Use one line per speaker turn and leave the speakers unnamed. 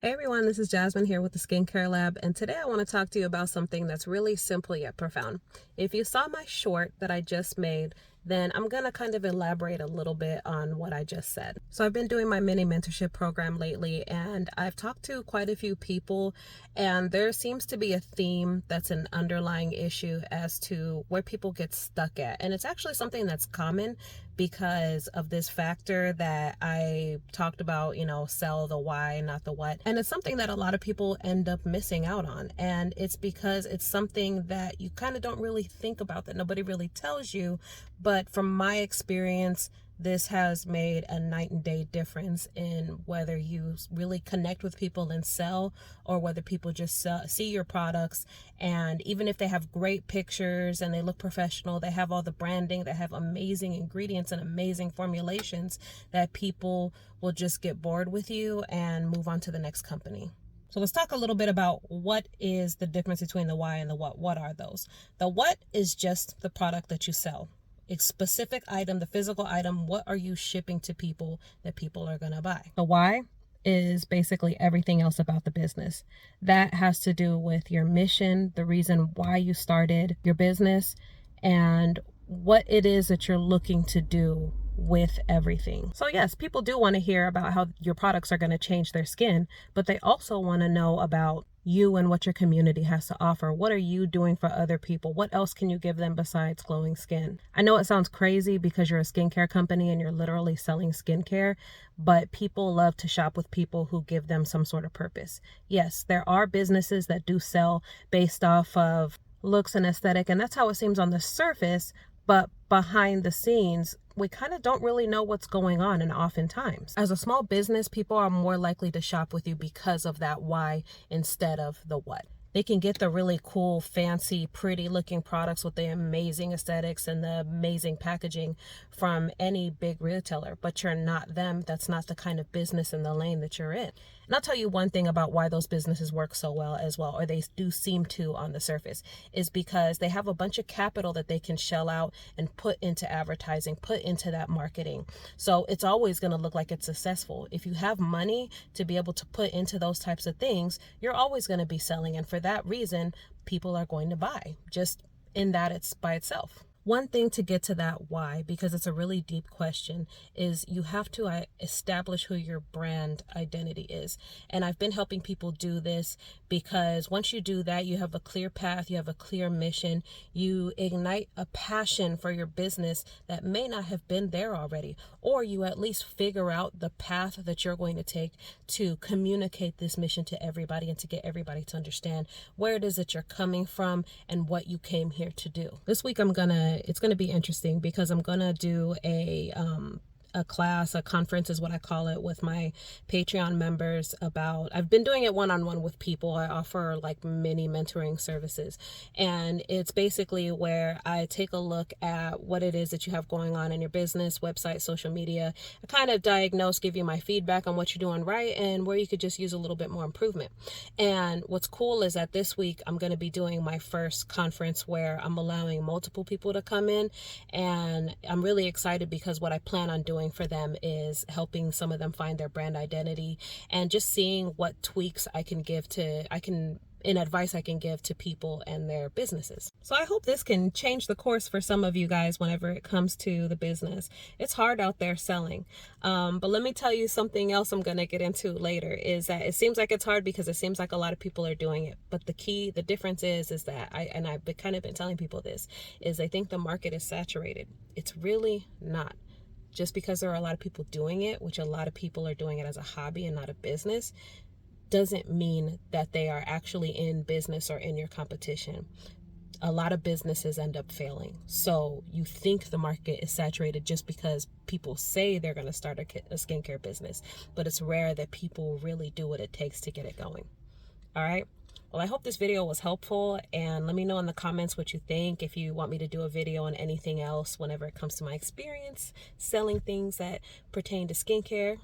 Hey everyone, this is Jasmine here with the Skincare Lab, and today I want to talk to you about something that's really simple yet profound. If you saw my short that I just made, then I'm going to kind of elaborate a little bit on what I just said. So I've been doing my mini mentorship program lately, and I've talked to quite a few people, and there seems to be a theme that's an underlying issue as to where people get stuck at. And it's actually something that's common because of this factor that I talked about, sell the why, not the what. And it's something that a lot of people end up missing out on. And it's because it's something that you kind of don't really think about, that nobody really tells you. But from my experience, this has made a night and day difference in whether you really connect with people and sell, or whether people just see your products, and even if they have great pictures and they look professional, they have all the branding, they have amazing ingredients and amazing formulations, that people will just get bored with you and move on to the next company. So let's talk a little bit about what is the difference between the why and the what. What are those? The what is just the product that you sell. A specific item, the physical item, what are you shipping to people that people are going to buy? The why is basically everything else about the business. That has to do with your mission, the reason why you started your business, and what it is that you're looking to do with everything. So yes, people do want to hear about how your products are going to change their skin, but they also want to know about you and what your community has to offer. What are you doing for other people? What else can you give them besides glowing skin? I know it sounds crazy because you're a skincare company and you're literally selling skincare, but people love to shop with people who give them some sort of purpose. Yes, there are businesses that do sell based off of looks and aesthetic, and that's how it seems on the surface, but behind the scenes, we kind of don't really know what's going on. And oftentimes, as a small business, people are more likely to shop with you because of that why instead of the what. They can get the really cool, fancy, pretty looking products with the amazing aesthetics and the amazing packaging from any big retailer, but you're not them. That's not the kind of business in the lane that you're in. And I'll tell you one thing about why those businesses work so well as well, or they do seem to on the surface, is because they have a bunch of capital that they can shell out and put into advertising, put into that marketing. So it's always going to look like it's successful. If you have money to be able to put into those types of things, you're always going to be selling. And for that reason, people are going to buy, just in that it's by itself. One thing to get to that why, because it's a really deep question, is you have to establish who your brand identity is. And I've been helping people do this because once you do that, you have a clear path, you have a clear mission, you ignite a passion for your business that may not have been there already, or you at least figure out the path that you're going to take to communicate this mission to everybody and to get everybody to understand where it is that you're coming from and what you came here to do. This week it's gonna be interesting because I'm gonna do a class, a conference is what I call it, with my Patreon members. About, I've been doing it one-on-one with people. I offer like mini mentoring services, and it's basically where I take a look at what it is that you have going on in your business, website, social media. I kind of diagnose, give you my feedback on what you're doing right and where you could just use a little bit more improvement. And what's cool is that this week I'm going to be doing my first conference where I'm allowing multiple people to come in, and I'm really excited because what I plan on doing for them is helping some of them find their brand identity, and just seeing what tweaks I can in advice I can give to people and their businesses. So I hope this can change the course for some of you guys whenever it comes to the business. It's hard out there selling. But let me tell you something else I'm going to get into later, is that it seems like it's hard because it seems like a lot of people are doing it. But the difference is that I've kind of been telling people this, is they think the market is saturated. It's really not. Just because there are a lot of people doing it, which a lot of people are doing it as a hobby and not a business, doesn't mean that they are actually in business or in your competition. A lot of businesses end up failing. So you think the market is saturated just because people say they're going to start a skincare business, but it's rare that people really do what it takes to get it going. All right. Well, I hope this video was helpful, and let me know in the comments what you think. If you want me to do a video on anything else whenever it comes to my experience selling things that pertain to skincare,